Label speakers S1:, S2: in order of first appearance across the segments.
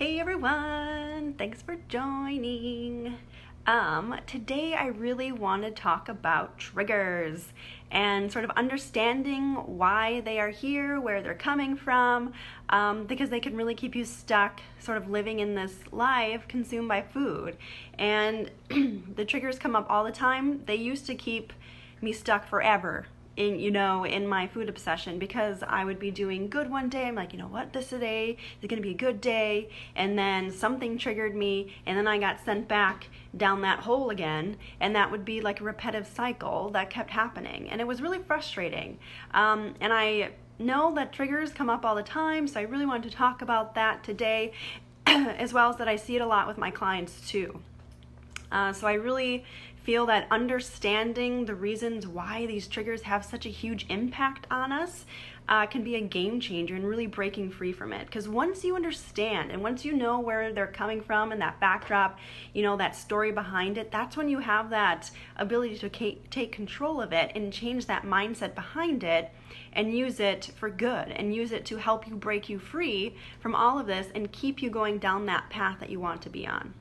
S1: Hey everyone, thanks for joining. Today I really want to talk about triggers and sort of understanding why they are here, where they're coming from, because they can really keep you stuck sort of living in this life consumed by food. And the triggers come up all the time. They used to keep me stuck forever in my food obsession, because I would be doing good one day. I'm like, this today is going to be a good day. And then something triggered me, and then I got sent back down that hole again. And that would be like a repetitive cycle that kept happening. And it was really frustrating. And I know that triggers come up all the time, so I really wanted to talk about that today, as well as that I see it a lot with my clients too. So I really feel that understanding the reasons why these triggers have such a huge impact on us can be a game changer in really breaking free from it. Because once you understand and once you know where they're coming from and that backdrop, that story behind it, that's when you have that ability to take control of it and change that mindset behind it and use it for good and use it to help you break you free from all of this and keep you going down that path that you want to be on.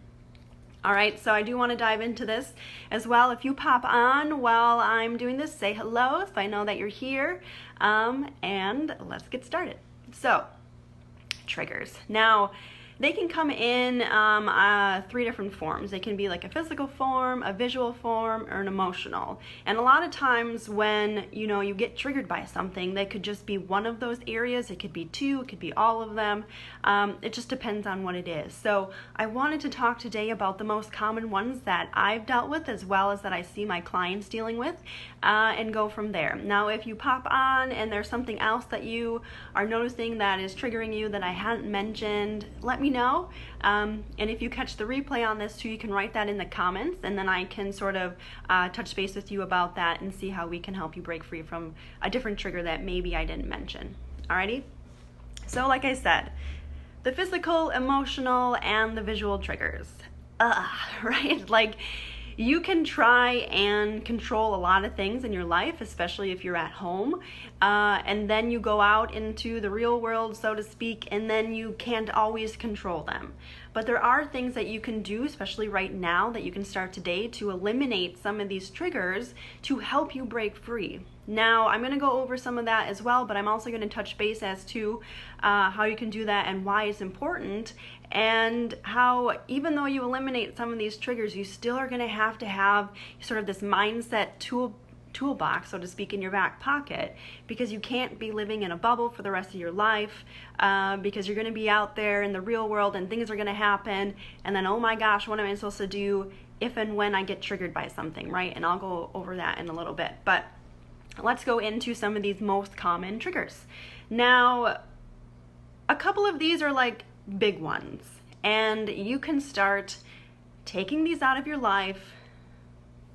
S1: All right, so I do want to dive into this as well. If you pop on while I'm doing this, say hello so I know that you're here, and let's get started. So, triggers. Now, they can come in three different forms. They can be like a physical form, a visual form, or an emotional. And a lot of times when you get triggered by something, they could just be one of those areas. It could be two, it could be all of them. It just depends on what it is. So I wanted to talk today about the most common ones that I've dealt with, as well as that I see my clients dealing with, and go from there. Now, if you pop on and there's something else that you are noticing that is triggering you that I hadn't mentioned, let me know. And if you catch the replay on this too, you can write that in the comments, and then I can sort of touch base with you about that and see how we can help you break free from a different trigger that maybe I didn't mention. Alrighty? So like I said, the physical, emotional, and the visual triggers. Right? Like, you can try and control a lot of things in your life, especially if you're at home, and then you go out into the real world, so to speak, and then you can't always control them. But there are things that you can do, especially right now, that you can start today to eliminate some of these triggers to help you break free. Now, I'm going to go over some of that as well, but I'm also going to touch base as to how you can do that and why it's important, and how even though you eliminate some of these triggers, you still are going to have sort of this mindset toolbox, so to speak, in your back pocket, because you can't be living in a bubble for the rest of your life, because you're going to be out there in the real world and things are going to happen, and then, oh my gosh, what am I supposed to do if and when I get triggered by something, right? And I'll go over that in a little bit, but let's go into some of these most common triggers. Now, a couple of these are like big ones, and you can start taking these out of your life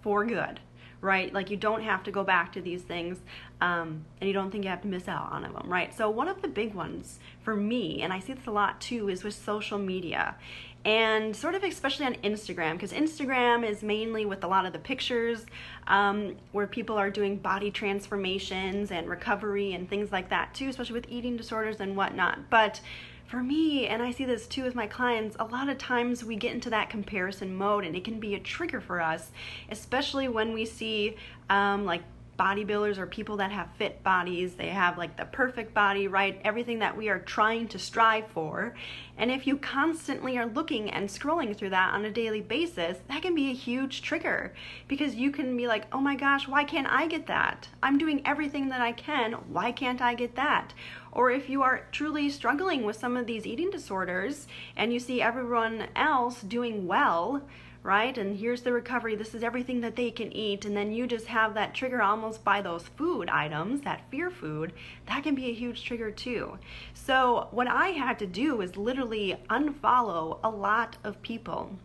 S1: for good, right? Like, you don't have to go back to these things, and you don't think you have to miss out on them, right? So one of the big ones for me, and I see this a lot too, is with social media. And sort of especially on Instagram, because Instagram is mainly with a lot of the pictures where people are doing body transformations and recovery and things like that too, especially with eating disorders and whatnot. But for me, and I see this too with my clients, a lot of times we get into that comparison mode, and it can be a trigger for us, especially when we see like bodybuilders or people that have fit bodies. They have like the perfect body, right? Everything that we are trying to strive for. And if you constantly are looking and scrolling through that on a daily basis, that can be a huge trigger, because you can be like, oh my gosh, why can't I get that? I'm doing everything that I can. Why can't I get that? Or if you are truly struggling with some of these eating disorders and you see everyone else doing well, right? And here's the recovery, this is everything that they can eat, and then you just have that trigger almost by those food items, that fear food, that can be a huge trigger too. So what I had to do is literally unfollow a lot of people.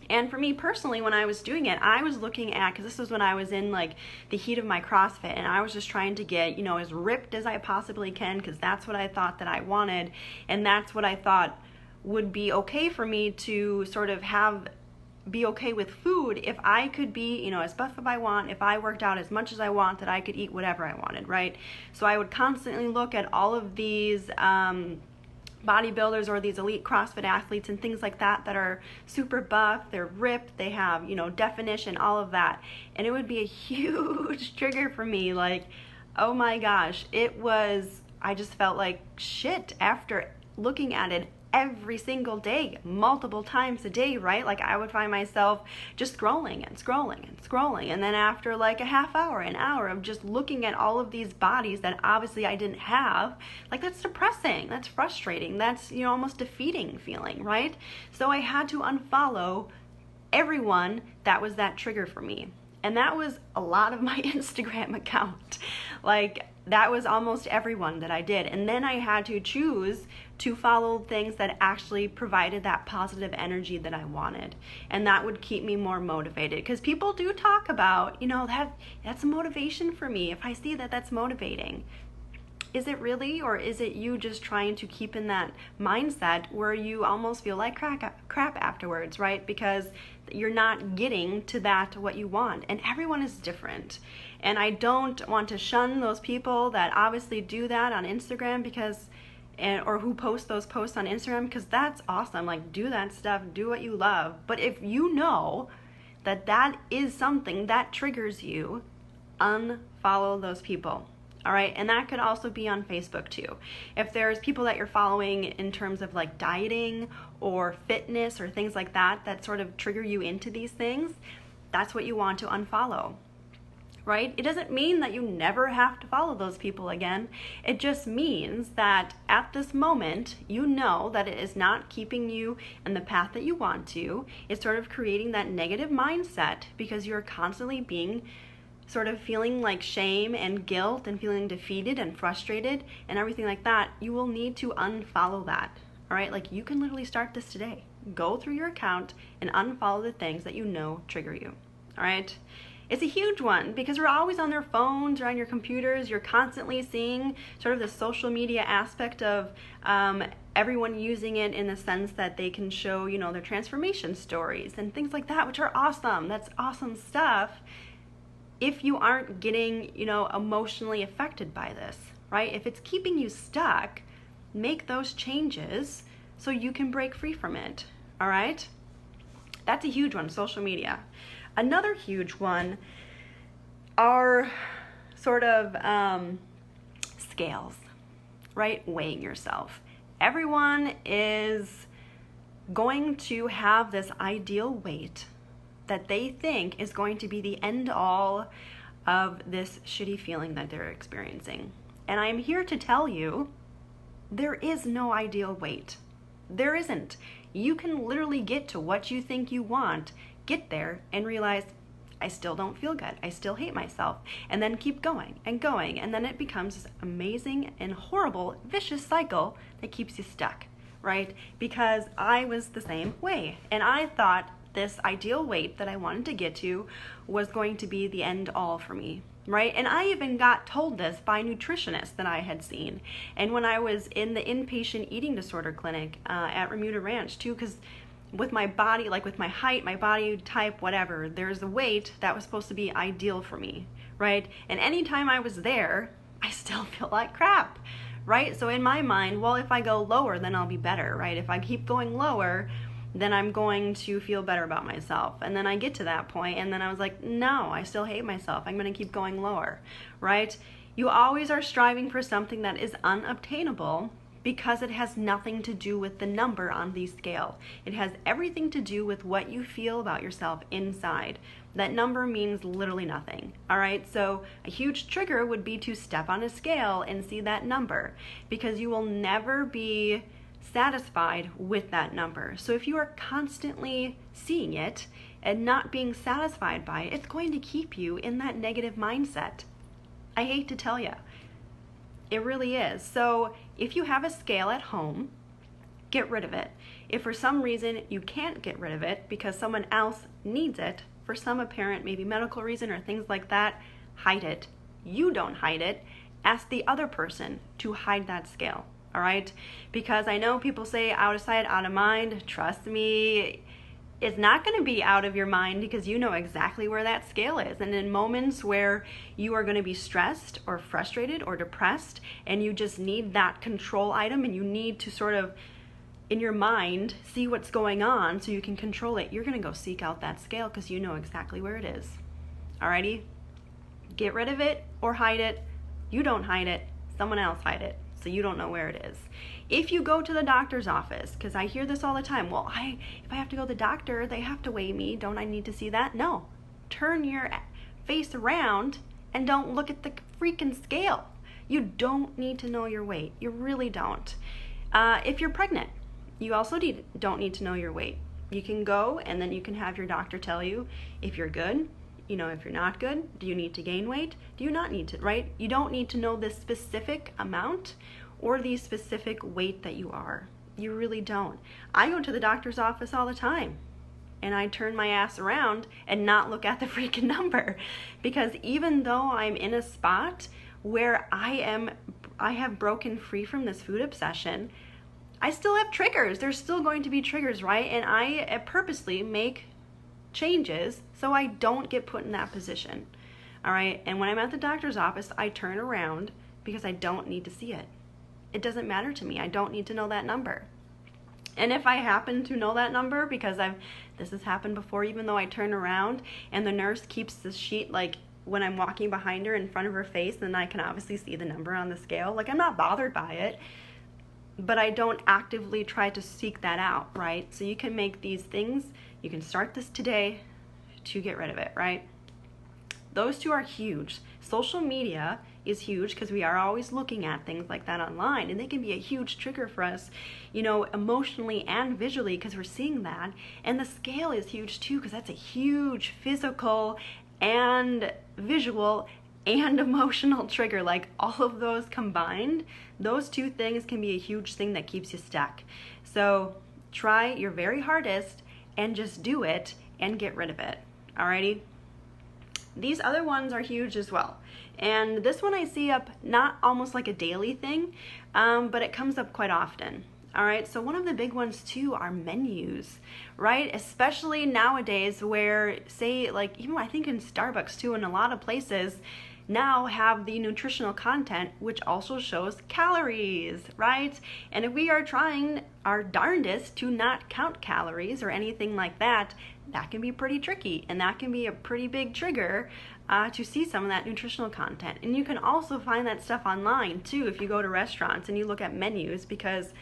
S1: And for me personally, when I was doing it, I was looking at, because this was when I was in like the heat of my CrossFit, and I was just trying to get, as ripped as I possibly can, because that's what I thought that I wanted, and that's what I thought would be okay for me to sort of be okay with food if I could be, as buff as I want, if I worked out as much as I want, that I could eat whatever I wanted, right? So I would constantly look at all of these bodybuilders or these elite CrossFit athletes and things like that that are super buff, they're ripped, they have, definition, all of that. And it would be a huge trigger for me. Like, oh my gosh, I just felt like shit after looking at it every single day, multiple times a day, right? Like I would find myself just scrolling and scrolling and scrolling. And then after like a half hour, an hour of just looking at all of these bodies that obviously I didn't have, like that's depressing, that's frustrating, that's, almost defeating feeling, right? So I had to unfollow everyone that was that trigger for me. And that was a lot of my Instagram account. Like that was almost everyone that I did. And then I had to choose to follow things that actually provided that positive energy that I wanted. And that would keep me more motivated. Because people do talk about, that's a motivation for me. If I see that that's motivating. Is it really, or is it you just trying to keep in that mindset where you almost feel like crap afterwards, right? Because you're not getting to what you want. And everyone is different. And I don't want to shun those people that obviously do that on Instagram or who post those posts on Instagram, because that's awesome. Like, do that stuff, do what you love. But if you know that is something that triggers you, unfollow those people. All right, and that could also be on Facebook too. If there's people that you're following in terms of like dieting or fitness or things like that sort of trigger you into these things, that's what you want to unfollow, right? It doesn't mean that you never have to follow those people again. It just means that at this moment, you know that it is not keeping you in the path that you want to. It's sort of creating that negative mindset because you're constantly being sort of feeling like shame and guilt and feeling defeated and frustrated and everything like that. You will need to unfollow that. All right, like you can literally start this today. Go through your account and unfollow the things that you know trigger you. All right, it's a huge one because we're always on their phones or on your computers. You're constantly seeing sort of the social media aspect of everyone using it in the sense that they can show, their transformation stories and things like that, which are awesome. That's awesome stuff. If you aren't getting, emotionally affected by this, right? If it's keeping you stuck, make those changes so you can break free from it, all right? That's a huge one, social media. Another huge one are sort of scales, right? Weighing yourself. Everyone is going to have this ideal weight that they think is going to be the end all of this shitty feeling that they're experiencing. And I'm here to tell you, there is no ideal weight. There isn't. You can literally get to what you think you want, get there and realize, I still don't feel good. I still hate myself. And then keep going and going. And then it becomes this amazing and horrible, vicious cycle that keeps you stuck, right? Because I was the same way. And I thought this ideal weight that I wanted to get to was going to be the end all for me, right? And I even got told this by nutritionists that I had seen. And when I was in the inpatient eating disorder clinic at Remuda Ranch too, because with my body, like with my height, my body type, whatever, there's a weight that was supposed to be ideal for me, right? And anytime I was there, I still feel like crap, right? So in my mind, well, if I go lower, then I'll be better, right? If I keep going lower, then I'm going to feel better about myself. And then I get to that point and then I was like, no, I still hate myself. I'm going to keep going lower, right? You always are striving for something that is unobtainable because it has nothing to do with the number on the scale. It has everything to do with what you feel about yourself inside. That number means literally nothing, all right? So a huge trigger would be to step on a scale and see that number because you will never be satisfied with that number. So if you are constantly seeing it and not being satisfied by it, it's going to keep you in that negative mindset. I hate to tell you. It really is. So if you have a scale at home, get rid of it. If for some reason you can't get rid of it because someone else needs it, for some apparent maybe medical reason or things like that, hide it. You don't hide it. Ask the other person to hide that scale. All right? Because I know people say out of sight, out of mind. Trust me, is not going to be out of your mind because you know exactly where that scale is. And in moments where you are going to be stressed or frustrated or depressed and you just need that control item and you need to sort of in your mind see what's going on so you can control it, you're going to go seek out that scale because you know exactly where it is. Alrighty? Get rid of it or hide it. You don't hide it, someone else hide it, so you don't know where it is. If you go to the doctor's office, because I hear this all the time, well, if I have to go to the doctor, they have to weigh me. Don't I need to see that? No. Turn your face around and don't look at the freaking scale. You don't need to know your weight. You really don't. If you're pregnant, you also don't need to know your weight. You can go and then you can have your doctor tell you if you're good. You know, if you're not good, do you need to gain weight? Do you not need to, right? You don't need to know this specific amount or the specific weight that you are. You really don't. I go to the doctor's office all the time and I turn my ass around and not look at the freaking number, because even though I'm in a spot where I have broken free from this food obsession, I still have triggers. There's still going to be triggers, right? And I purposely make changes so I don't get put in that position. All right. And when I'm at the doctor's office, I turn around because I don't need to see it. It doesn't matter to me. I don't need to know that number. And if I happen to know that number, because this has happened before, even though I turn around and the nurse keeps the sheet like when I'm walking behind her in front of her face, then I can obviously see the number on the scale. Like, I'm not bothered by it, but I don't actively try to seek that out, right? So you can make these things, you can start this today to get rid of it, right? Those two are huge. Social media is huge because we are always looking at things like that online, and they can be a huge trigger for us, you know, emotionally and visually, because we're seeing that. And the scale is huge too, because that's a huge physical and visual and emotional trigger. Like, all of those combined, those two things can be a huge thing that keeps you stuck. So try your very hardest and just do it and get rid of it. Alrighty? These other ones are huge as well. And this one I see up not almost like a daily thing, but it comes up quite often. All right, so one of the big ones too are menus, right? Especially nowadays where, say, like, even I think in Starbucks too, and a lot of places now have the nutritional content, which also shows calories, right? And if we are trying our darndest to not count calories or anything like that, that can be pretty tricky, and that can be a pretty big trigger to see some of that nutritional content. And you can also find that stuff online too if you go to restaurants and you look at menus, because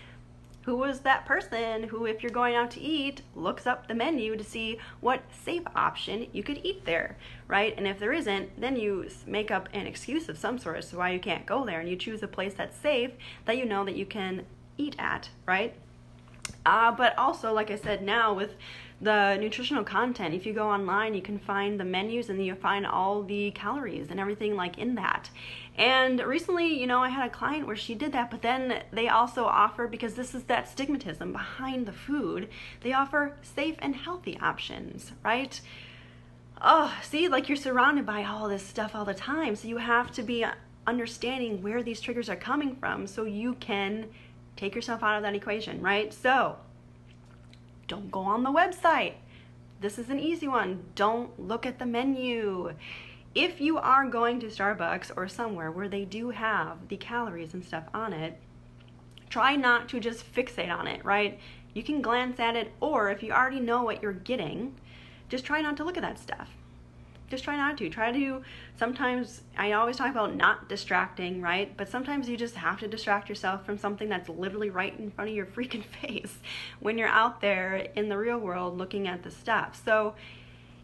S1: who was that person who, if you're going out to eat, looks up the menu to see what safe option you could eat there, right? And if there isn't, then you make up an excuse of some sort as to why you can't go there, and you choose a place that's safe that you know that you can eat at, right? But also, like I said, now with the nutritional content, if you go online, you can find the menus and you find all the calories and everything like in that. And recently, you know, I had a client where she did that, but then they also offer, because this is that stigmatism behind the food, they offer safe and healthy options, right? Oh, see, like, you're surrounded by all this stuff all the time, so you have to be understanding where these triggers are coming from so you can take yourself out of that equation, right? So don't go on the website. This is an easy one. Don't look at the menu. If you are going to Starbucks or somewhere where they do have the calories and stuff on it, try not to just fixate on it, right? You can glance at it, or if you already know what you're getting, just try not to look at that stuff. Just try not to. Try to, sometimes, I always talk about not distracting, right? But sometimes you just have to distract yourself from something that's literally right in front of your freaking face when you're out there in the real world looking at the stuff. So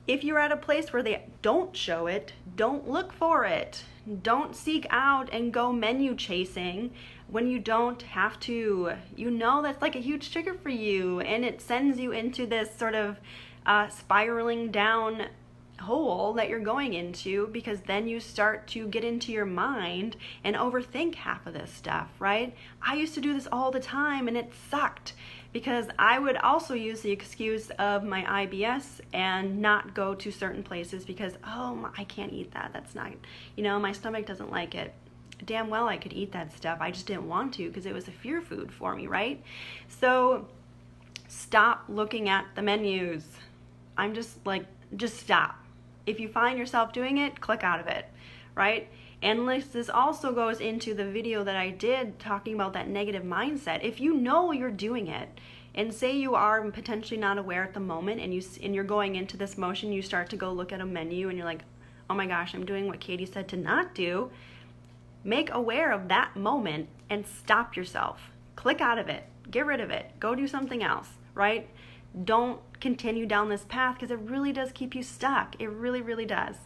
S1: if you're at a place where they don't show it, don't look for it. Don't seek out and go menu chasing when you don't have to. You know that's like a huge trigger for you, and it sends you into this sort of spiraling down hole that you're going into, because then you start to get into your mind and overthink half of this stuff, right? I used to do this all the time, and it sucked, because I would also use the excuse of my IBS and not go to certain places because, oh, I can't eat that. That's not, you know, my stomach doesn't like it. Damn well I could eat that stuff. I just didn't want to because it was a fear food for me, right? So stop looking at the menus. I'm just like, just stop. If you find yourself doing it, click out of it, right? And this also goes into the video that I did talking about that negative mindset. If you know you're doing it, and say you are potentially not aware at the moment, and you're going into this motion, you start to go look at a menu and you're like, oh my gosh, I'm doing what Katie said to not do. Make aware of that moment and stop yourself. Click out of it. Get rid of it. Go do something else, right? Don't continue down this path because it really does keep you stuck. It really, really does.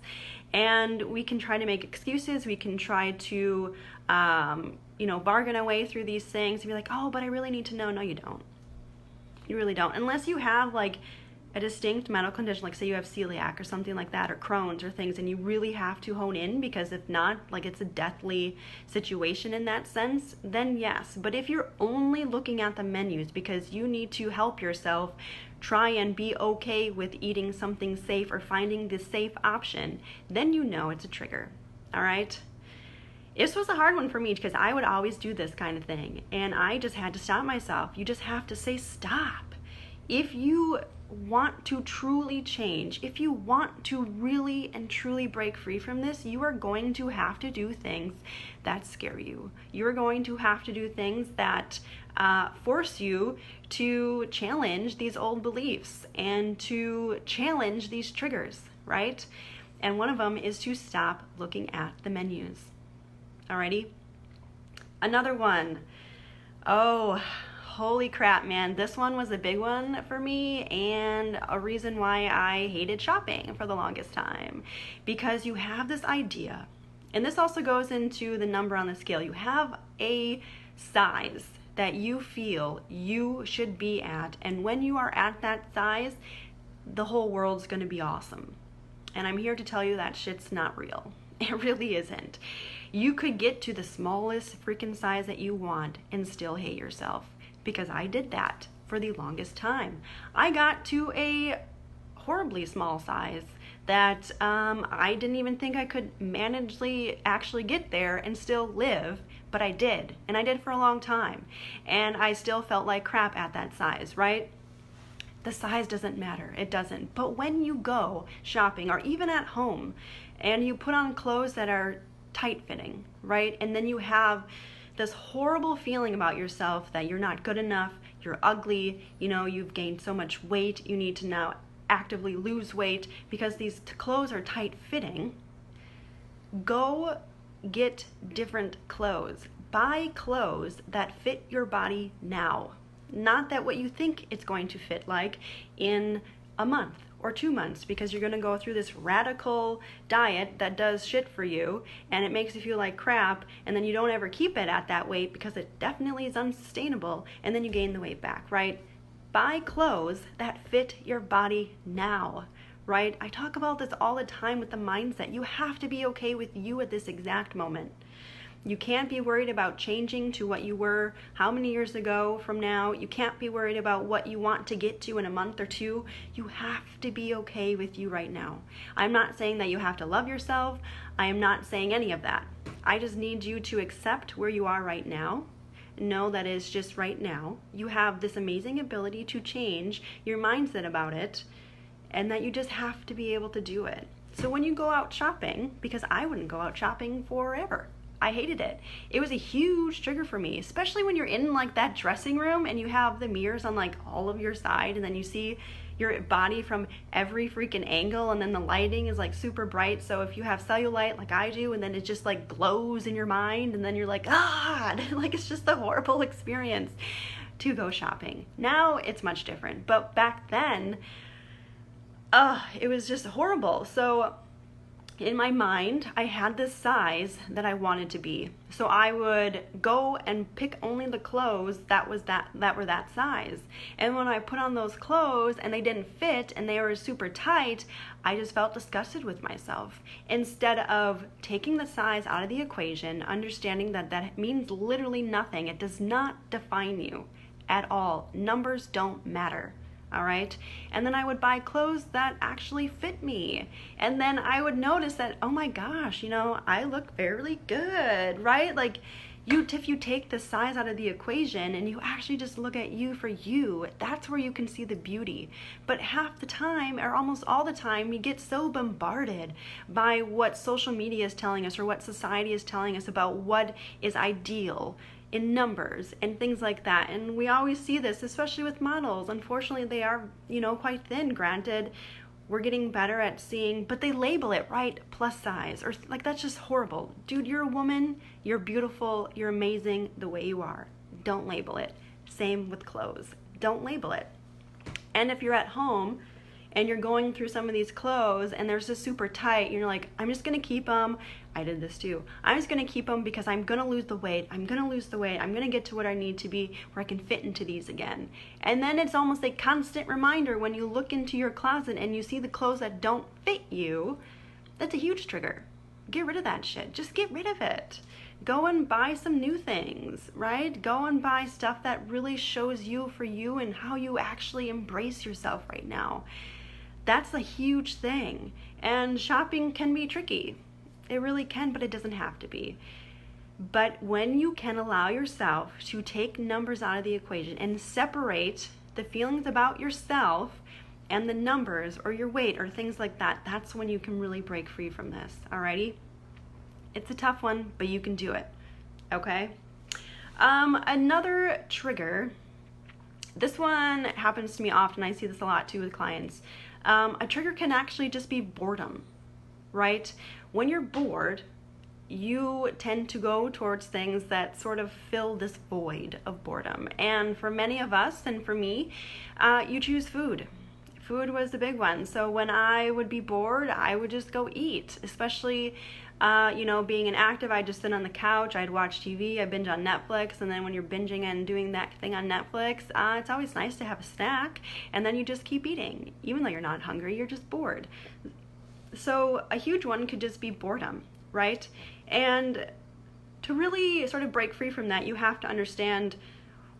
S1: And we can try to make excuses. We can try to, bargain our way through these things and be like, oh, but I really need to know. No, you don't. You really don't. Unless you have like a distinct medical condition, like say you have celiac or something like that, or Crohn's or things, and you really have to hone in, because if not, like it's a deathly situation in that sense, then yes. But if you're only looking at the menus because you need to help yourself try and be okay with eating something safe or finding the safe option, then you know it's a trigger. All right? This was a hard one for me because I would always do this kind of thing, and I just had to stop myself. You just have to say stop. If you want to truly change, if you want to really and truly break free from this, you are going to have to do things that scare you. You're going to have to do things that force you to challenge these old beliefs and to challenge these triggers, right? And one of them is to stop looking at the menus. Alrighty? Another one. Oh, holy crap, man. This one was a big one for me, and a reason why I hated shopping for the longest time. Because you have this idea, and this also goes into the number on the scale. You have a size that you feel you should be at, and when you are at that size, the whole world's gonna be awesome. And I'm here to tell you that shit's not real. It really isn't. You could get to the smallest freaking size that you want and still hate yourself, because I did that for the longest time. I got to a horribly small size that I didn't even think I could actually get there and still live, but I did, and I did for a long time, and I still felt like crap at that size, right? The size doesn't matter, it doesn't. But when you go shopping or even at home and you put on clothes that are tight-fitting, right? And then you have this horrible feeling about yourself that you're not good enough, you're ugly, you've gained so much weight, you need to now actively lose weight because these clothes are tight-fitting. Go get different clothes. Buy clothes that fit your body now. Not that what you think it's going to fit like in a month or 2 months, because you're going to go through this radical diet that does shit for you and it makes you feel like crap, and then you don't ever keep it at that weight because it definitely is unsustainable, and then you gain the weight back, right? Buy clothes that fit your body now, right? I talk about this all the time with the mindset. You have to be okay with you at this exact moment. You can't be worried about changing to what you were how many years ago from now. You can't be worried about what you want to get to in a month or two. You have to be okay with you right now. I'm not saying that you have to love yourself. I am not saying any of that. I just need you to accept where you are right now. Know that it's just right now. You have this amazing ability to change your mindset about it, and that you just have to be able to do it. So when you go out shopping, because I wouldn't go out shopping forever. I hated it. It was a huge trigger for me, especially when you're in like that dressing room and you have the mirrors on like all of your side, and then you see your body from every freaking angle, and then the lighting is like super bright. So if you have cellulite like I do, and then it just like glows in your mind, and then you're like, like it's just a horrible experience to go shopping. Now it's much different, but back then, it was just horrible. So in my mind, I had this size that I wanted to be. So I would go and pick only the clothes that were that size. And when I put on those clothes and they didn't fit and they were super tight, I just felt disgusted with myself. Instead of taking the size out of the equation, understanding that that means literally nothing. It does not define you at all. Numbers don't matter. All right. And then I would buy clothes that actually fit me. And then I would notice that, oh my gosh, I look fairly good, right? Like If you take the size out of the equation and you actually just look at you for you, that's where you can see the beauty. But half the time, or almost all the time, we get so bombarded by what social media is telling us or what society is telling us about what is ideal in numbers and things like that. And we always see this, especially with models. Unfortunately, they are, quite thin, granted. We're getting better at seeing, but they label it, right? Plus size, or like, that's just horrible. Dude, you're a woman, you're beautiful, you're amazing the way you are. Don't label it. Same with clothes. Don't label it. And if you're at home and you're going through some of these clothes and they're just super tight, and you're like, I'm just gonna keep them. I did this too. I'm just gonna keep them because I'm gonna lose the weight. I'm gonna get to what I need to be where I can fit into these again. And then it's almost a constant reminder when you look into your closet and you see the clothes that don't fit you. That's a huge trigger. Get rid of that shit. Just get rid of it. Go and buy some new things, right? Go and buy stuff that really shows you for you and how you actually embrace yourself right now. That's a huge thing. And shopping can be tricky. It really can, but it doesn't have to be. But when you can allow yourself to take numbers out of the equation and separate the feelings about yourself and the numbers or your weight or things like that, that's when you can really break free from this, alrighty? It's a tough one, but you can do it, okay? Another trigger, this one happens to me often. I see this a lot too with clients. A trigger can actually just be boredom, right? When you're bored, you tend to go towards things that sort of fill this void of boredom. And for many of us, and for me, you choose food. Food was the big one. So when I would be bored, I would just go eat, especially being an active, I'd just sit on the couch, I'd watch TV, I'd binge on Netflix, and then when you're binging and doing that thing on Netflix, it's always nice to have a snack, and then you just keep eating. Even though you're not hungry, you're just bored. So a huge one could just be boredom, right? And to really sort of break free from that, you have to understand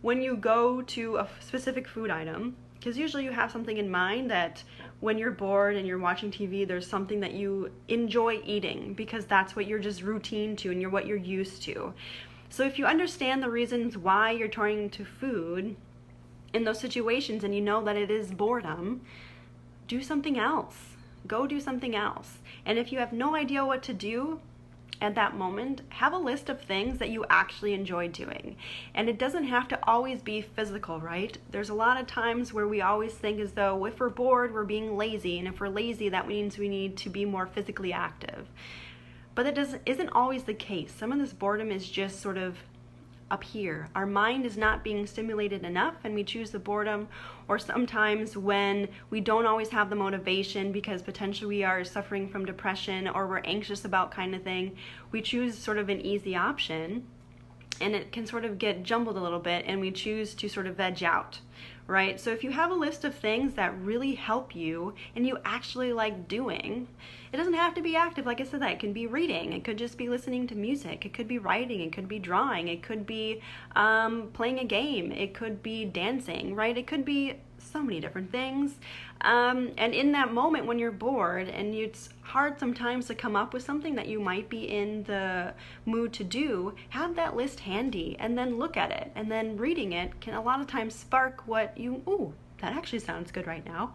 S1: when you go to a specific food item, because usually you have something in mind that when you're bored and you're watching TV, there's something that you enjoy eating because that's what you're just routine to and what you're used to. So if you understand the reasons why you're turning to food in those situations and you know that it is boredom, do something else. Go do something else. And if you have no idea what to do at that moment, have a list of things that you actually enjoy doing. And it doesn't have to always be physical, right? There's a lot of times where we always think as though if we're bored, we're being lazy. And if we're lazy, that means we need to be more physically active. But that isn't always the case. Some of this boredom is just sort of up here. Our mind is not being stimulated enough and we choose the boredom, or sometimes when we don't always have the motivation because potentially we are suffering from depression or we're anxious about kind of thing, we choose sort of an easy option and it can sort of get jumbled a little bit and we choose to sort of veg out, right? So if you have a list of things that really help you and you actually like doing, it doesn't have to be active. Like I said, that it can be reading. It could just be listening to music. It could be writing. It could be drawing. It could be playing a game. It could be dancing, right? It could be so many different things. And in that moment when you're bored and it's hard sometimes to come up with something that you might be in the mood to do, have that list handy and then look at it. And then reading it can a lot of times spark what ooh, that actually sounds good right now.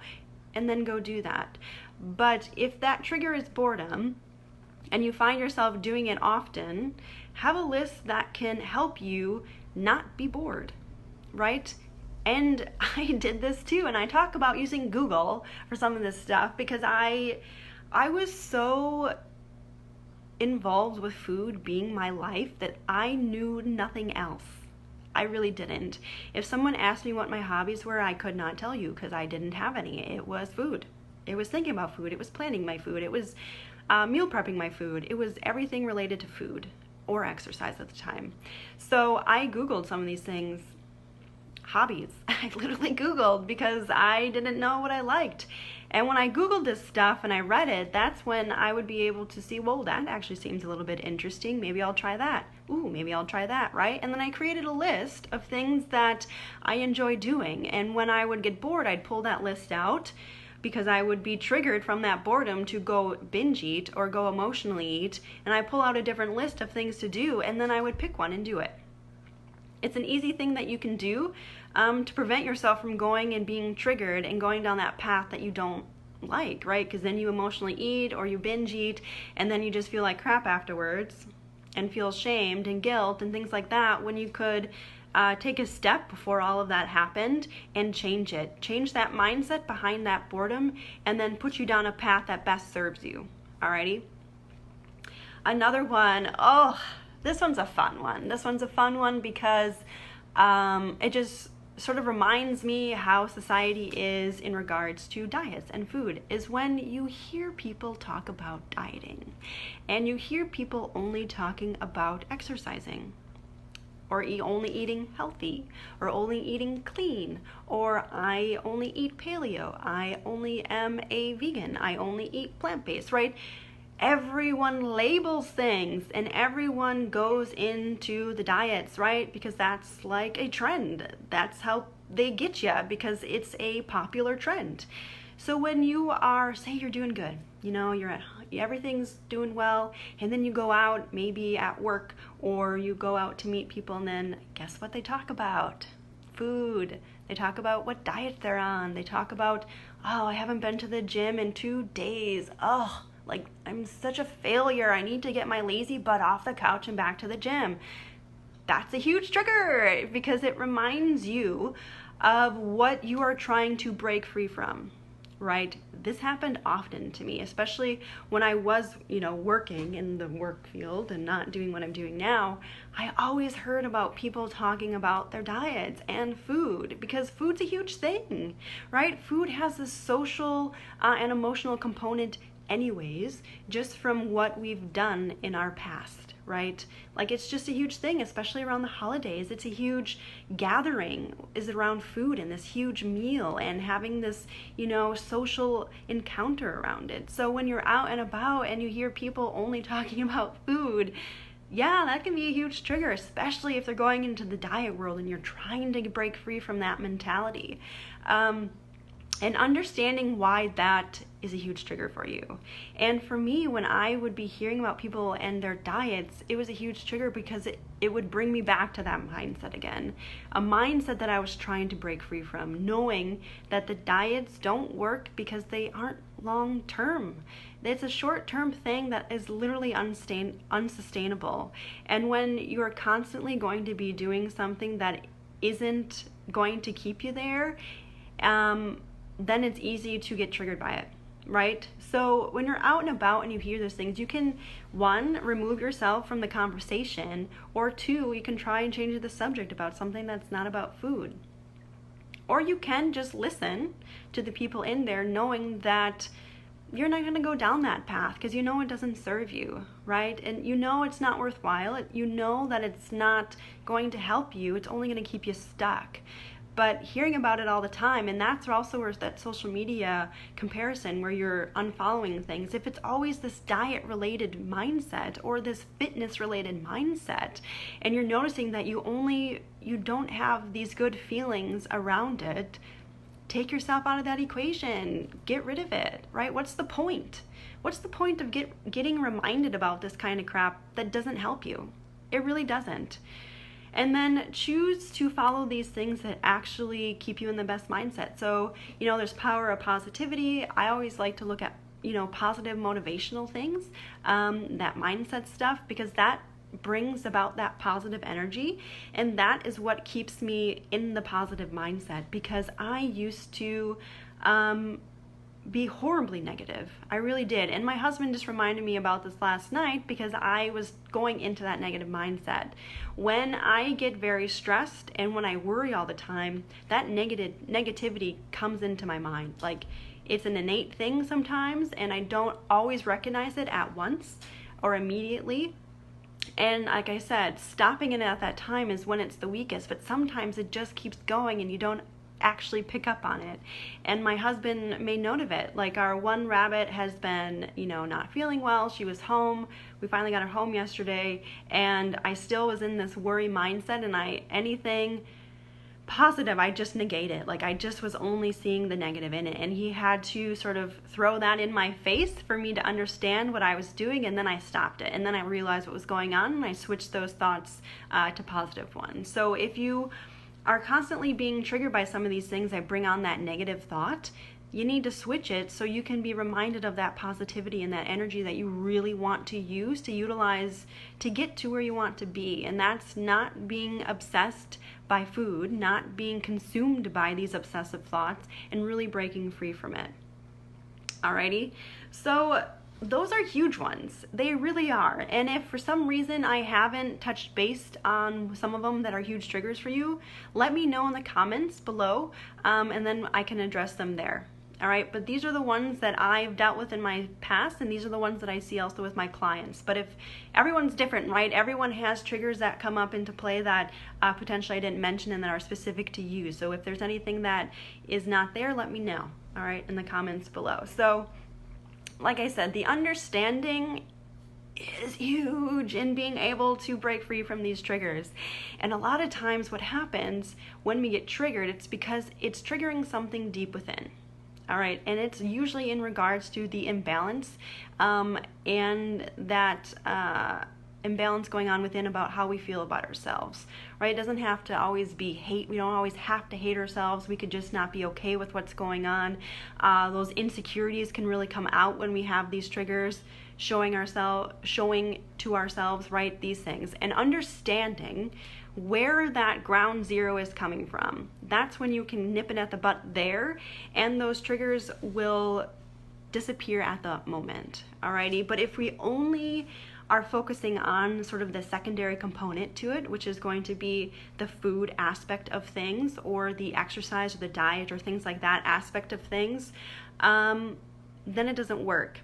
S1: And then go do that. But if that trigger is boredom and you find yourself doing it often, have a list that can help you not be bored, right? And I did this too, and I talk about using Google for some of this stuff because I was so involved with food being my life that I knew nothing else. I really didn't. If someone asked me what my hobbies were, I could not tell you because I didn't have any. It was food. It was thinking about food. It was planning my food. It was meal prepping my food. It was everything related to food or exercise at the time. So I Googled some of these things. Hobbies. I literally Googled because I didn't know what I liked. And when I Googled this stuff and I read it, that's when I would be able to see, whoa, that actually seems a little bit interesting. Maybe I'll try that. Ooh, maybe I'll try that, right? And then I created a list of things that I enjoy doing. And when I would get bored, I'd pull that list out because I would be triggered from that boredom to go binge eat or go emotionally eat, and I pull out a different list of things to do, and then I would pick one and do it. It's an easy thing that you can do to prevent yourself from going and being triggered and going down that path that you don't like, right? Because then you emotionally eat or you binge eat, and then you just feel like crap afterwards and feel shamed and guilt and things like that, when you could take a step before all of that happened and change it. Change that mindset behind that boredom and then put you down a path that best serves you. Alrighty? Another one, this one's a fun one. This one's a fun one because it just sort of reminds me how society is in regards to diets and food, is when you hear people talk about dieting and you hear people only talking about exercising, or only eating healthy, or only eating clean, or I only eat paleo, I only am a vegan, I only eat plant-based, right? Everyone labels things and everyone goes into the diets, right? Because that's like a trend. That's how they get you, because it's a popular trend. So when you are, say you're doing good, everything's doing well, and then you go out, maybe at work, or you go out to meet people, and then guess what they talk about? Food. They talk about what diet they're on. They talk about, I haven't been to the gym in 2 days. Like, I'm such a failure. I need to get my lazy butt off the couch and back to the gym. That's a huge trigger, because it reminds you of what you are trying to break free from, right? This happened often to me, especially when I was, working in the work field and not doing what I'm doing now. I always heard about people talking about their diets and food, because food's a huge thing, right? Food has this social and emotional component anyways, just from what we've done in our past, right? Like, it's just a huge thing, especially around the holidays. It's a huge gathering is around food and this huge meal and having this, social encounter around it. So when you're out and about and you hear people only talking about food, yeah, that can be a huge trigger, especially if they're going into the diet world and you're trying to break free from that mentality. And understanding why that is a huge trigger for you. And for me, when I would be hearing about people and their diets, it was a huge trigger, because it would bring me back to that mindset again. A mindset that I was trying to break free from, knowing that the diets don't work because they aren't long term. It's a short term thing that is literally unsustainable. And when you are constantly going to be doing something that isn't going to keep you there, then it's easy to get triggered by it, right? So when you're out and about and you hear those things, you can, 1, remove yourself from the conversation, or 2, you can try and change the subject about something that's not about food. Or you can just listen to the people in there, knowing that you're not going to go down that path because it doesn't serve you, right? And it's not worthwhile. That it's not going to help you. It's only going to keep you stuck. But hearing about it all the time, and that's also where that social media comparison, where you're unfollowing things, if it's always this diet-related mindset or this fitness-related mindset, and you're noticing that you don't have these good feelings around it, take yourself out of that equation. Get rid of it, right? What's the point? What's the point of getting reminded about this kind of crap that doesn't help you? It really doesn't. And then choose to follow these things that actually keep you in the best mindset. So, there's power of positivity. I always like to look at, positive motivational things, that mindset stuff, because that brings about that positive energy. And that is what keeps me in the positive mindset, because I used to be horribly negative. I really did. And my husband just reminded me about this last night, because I was going into that negative mindset. When I get very stressed and when I worry all the time, that negativity comes into my mind. Like, it's an innate thing sometimes, and I don't always recognize it at once or immediately. And like I said, stopping it at that time is when it's the weakest, but sometimes it just keeps going and you don't actually pick up on it. And my husband made note of it. Like, our one rabbit has been, not feeling well. She was home. We finally got her home yesterday, and I still was in this worry mindset, and anything positive, I just negate it. Like I just was only seeing the negative in it, and he had to sort of throw that in my face for me to understand what I was doing, and then I stopped it, and then I realized what was going on, and I switched those thoughts to positive ones. So if you are constantly being triggered by some of these things that bring on that negative thought, you need to switch it so you can be reminded of that positivity and that energy that you really want to use to utilize to get to where you want to be. And that's not being obsessed by food, not being consumed by these obsessive thoughts, and really breaking free from it. Alrighty, so those are huge ones. They really are. And if for some reason I haven't touched base on some of them that are huge triggers for you, let me know in the comments below, and then I can address them there. All right, but these are the ones that I've dealt with in my past, and these are the ones that I see also with my clients. But if everyone's different, right? Everyone has triggers that come up into play that potentially I didn't mention and that are specific to you. So if there's anything that is not there, let me know, all right, in the comments below. So like I said, the understanding is huge in being able to break free from these triggers. And a lot of times what happens when we get triggered, it's because it's triggering something deep within. All right, and it's usually in regards to the imbalance and that imbalance going on within about how we feel about ourselves, right? It doesn't have to always be hate. We don't always have to hate ourselves. We could just not be okay with what's going on. Those insecurities can really come out when we have these triggers, showing to ourselves, right, these things, and understanding where that ground zero is coming from. That's when you can nip it at the butt there, and those triggers will disappear at the moment. Alrighty, but if we only are focusing on sort of the secondary component to it, which is going to be the food aspect of things, or the exercise or the diet or things like that aspect of things, then it doesn't work,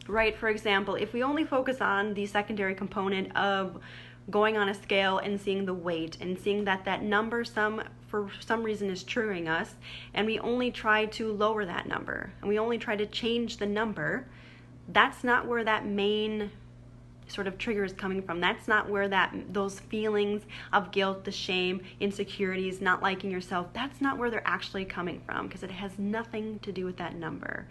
S1: right? For example, if we only focus on the secondary component of going on a scale and seeing the weight and seeing that that number for some reason is triggering us, and we only try to lower that number and we only try to change the number, that's not where that main sort of trigger is coming from. That's not where those feelings of guilt, the shame, insecurities, not liking yourself, that's not where they're actually coming from, because it has nothing to do with that number.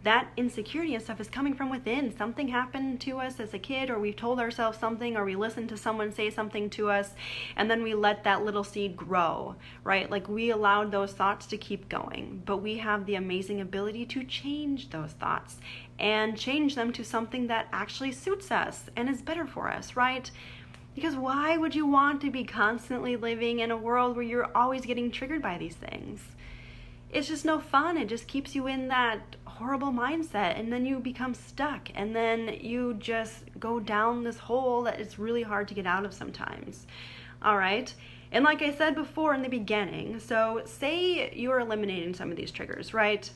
S1: That insecurity and stuff is coming from within. Something happened to us as a kid, or we've told ourselves something, or we listened to someone say something to us, and then we let that little seed grow, right? Like we allowed those thoughts to keep going, but we have the amazing ability to change those thoughts and change them to something that actually suits us and is better for us, right? Because why would you want to be constantly living in a world where you're always getting triggered by these things? It's just no fun. It just keeps you in that horrible mindset, and then you become stuck, and then you just go down this hole that it's really hard to get out of sometimes. All right, and like I said before in the beginning, so say you're eliminating some of these triggers, right?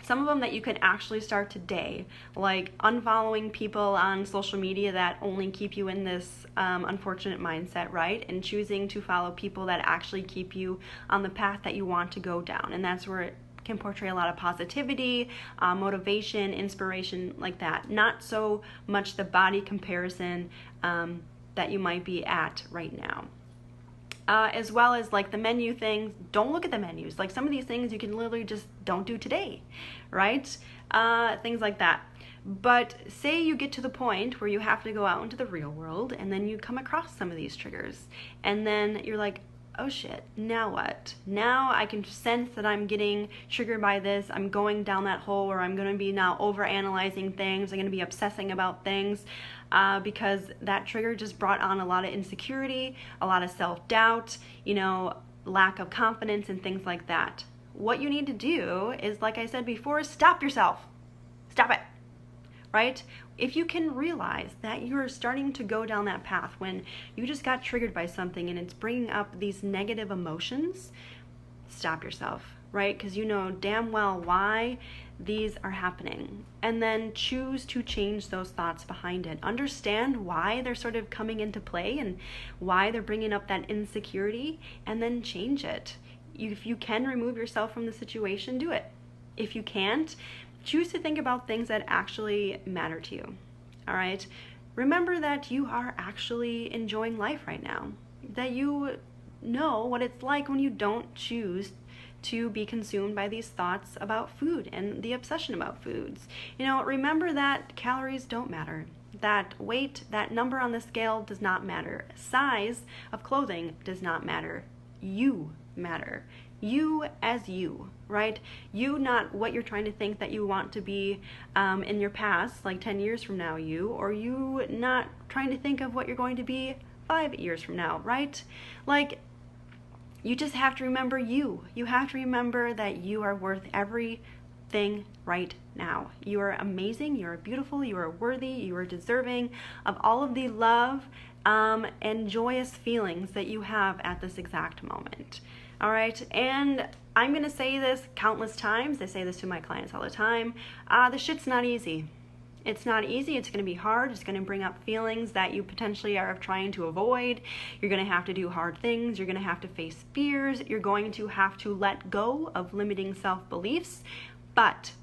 S1: Some of them that you could actually start today, like unfollowing people on social media that only keep you in this unfortunate mindset, right? And choosing to follow people that actually keep you on the path that you want to go down. And that's where it can portray a lot of positivity, motivation, inspiration, like that. Not so much the body comparison that you might be at right now. As well as like the menu things, don't look at the menus. Like some of these things you can literally just don't do today, right? Things like that. But say you get to the point where you have to go out into the real world, and then you come across some of these triggers, and then you're like, oh shit, now what? Now I can sense that I'm getting triggered by this. I'm going down that hole where I'm going to be now overanalyzing things. I'm going to be obsessing about things because that trigger just brought on a lot of insecurity, a lot of self-doubt, lack of confidence and things like that. What you need to do is, like I said before, stop yourself. Stop it. Right? If you can realize that you're starting to go down that path when you just got triggered by something and it's bringing up these negative emotions, stop yourself, right? Because you know damn well why these are happening. And then choose to change those thoughts behind it. Understand why they're sort of coming into play and why they're bringing up that insecurity, and then change it. If you can remove yourself from the situation, do it. If you can't, choose to think about things that actually matter to you, all right? Remember that you are actually enjoying life right now, that you know what it's like when you don't choose to be consumed by these thoughts about food and the obsession about foods. Remember that calories don't matter. That weight, that number on the scale does not matter. Size of clothing does not matter. You matter. You as you, right? You, not what you're trying to think that you want to be in your past, like 10 years from now, or you not trying to think of what you're going to be 5 years from now, right? Like, you just have to remember you. You have to remember that you are worth everything right now. You are amazing, you are beautiful, you are worthy, you are deserving of all of the love and joyous feelings that you have at this exact moment. All right, and I'm going to say this countless times. I say this to my clients all the time. The shit's not easy. It's not easy. It's going to be hard. It's going to bring up feelings that you potentially are trying to avoid. You're going to have to do hard things. You're going to have to face fears. You're going to have to let go of limiting self-beliefs. But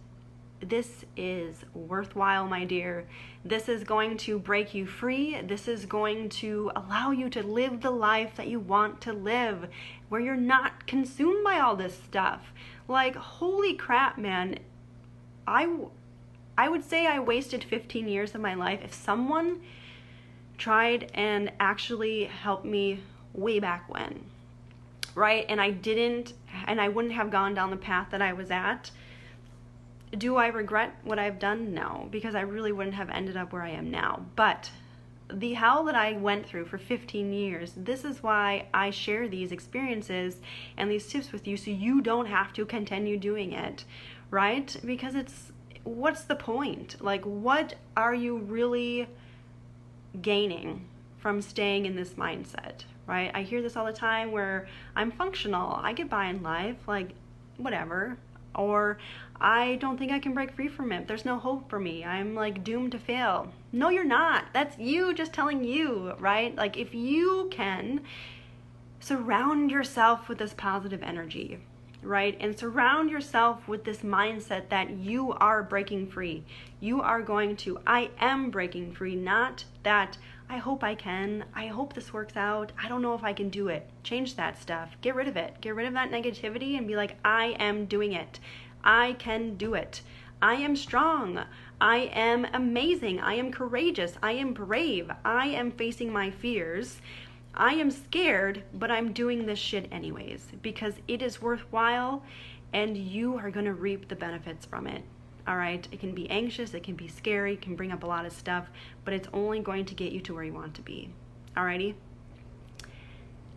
S1: this is worthwhile, my dear. This is going to break you free. This is going to allow you to live the life that you want to live, where you're not consumed by all this stuff. Like, holy crap, man. I would say I wasted 15 years of my life. If someone tried and actually helped me way back when, right? And I wouldn't have gone down the path that I was at. Do I regret what I've done? No, because I really wouldn't have ended up where I am now. But the hell that I went through for 15 years, this is why I share these experiences and these tips with you, so you don't have to continue doing it, right? Because what's the point? Like, what are you really gaining from staying in this mindset, right? I hear this all the time where I'm functional, I get by in life, like, whatever. Or I don't think I can break free from it. There's no hope for me. I'm like doomed to fail. No, you're not. That's you just telling you, right? Like, if you can surround yourself with this positive energy, right? And surround yourself with this mindset that you are breaking free. I am breaking free, not that I hope I can. I hope this works out. I don't know if I can do it. Change that stuff. Get rid of it. Get rid of that negativity and be like, I am doing it. I can do it. I am strong. I am amazing. I am courageous. I am brave. I am facing my fears. I am scared, but I'm doing this shit anyways because it is worthwhile and you are going to reap the benefits from it. All right, it can be anxious, it can be scary, it can bring up a lot of stuff, but it's only going to get you to where you want to be. Alrighty?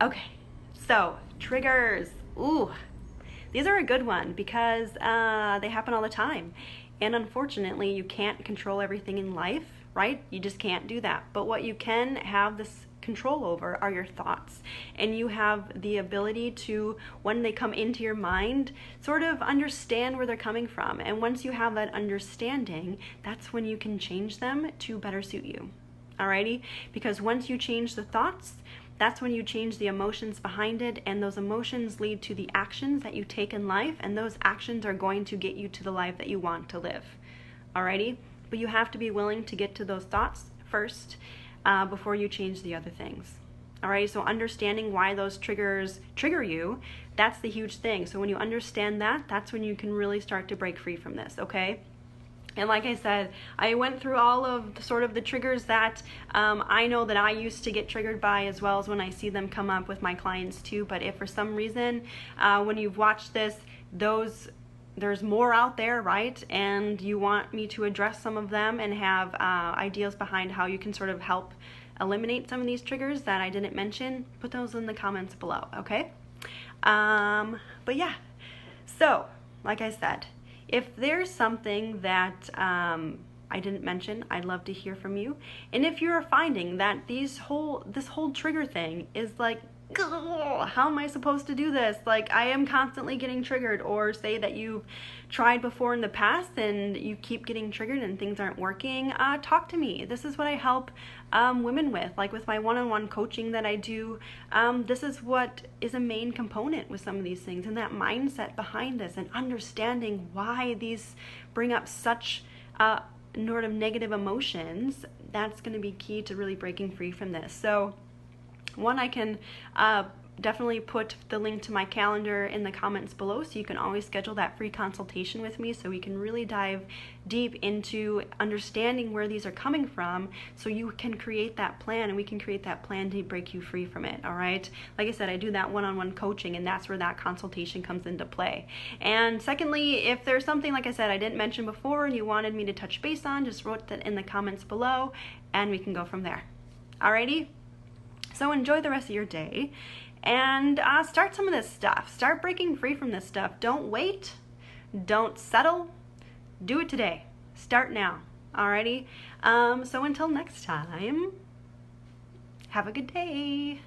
S1: Okay, so triggers. Ooh, these are a good one because they happen all the time. And unfortunately, you can't control everything in life, right? You just can't do that. But what you can have this control over are your thoughts, and you have the ability to, when they come into your mind, sort of understand where they're coming from. And once you have that understanding, that's when you can change them to better suit you. Alrighty? Because once you change the thoughts, that's when you change the emotions behind it, and those emotions lead to the actions that you take in life, and those actions are going to get you to the life that you want to live. Alrighty? But you have to be willing to get to those thoughts first before you change the other things. All right, so understanding why those triggers trigger you, that's the huge thing. So when you understand that, that's when you can really start to break free from this, okay? And like I said, I went through all of the triggers that I know that I used to get triggered by, as well as when I see them come up with my clients too. But if for some reason, when you've watched this, there's more out there, right? And you want me to address some of them and have ideas behind how you can sort of help eliminate some of these triggers that I didn't mention, put those in the comments below, okay? But yeah, so like I said, if there's something that I didn't mention, I'd love to hear from you. And if you're finding that this whole trigger thing is like, how am I supposed to do this? Like, I am constantly getting triggered, or say that you've tried before in the past and you keep getting triggered and things aren't working, talk to me. This is what I help women with, like with my one-on-one coaching that I do. This is what is a main component with some of these things, and that mindset behind this, and understanding why these bring up such sort of negative emotions. That's going to be key to really breaking free from this. So one, I can definitely put the link to my calendar in the comments below, so you can always schedule that free consultation with me so we can really dive deep into understanding where these are coming from, so you can create that plan and we can create that plan to break you free from it. All right, like I said, I do that one-on-one coaching, and that's where that consultation comes into play. And secondly, if there's something, like I said, I didn't mention before and you wanted me to touch base on, just wrote that in the comments below and we can go from there. Alrighty, so enjoy the rest of your day and start some of this stuff. Start breaking free from this stuff. Don't wait, don't settle, do it today. Start now. Alrighty, so until next time, have a good day.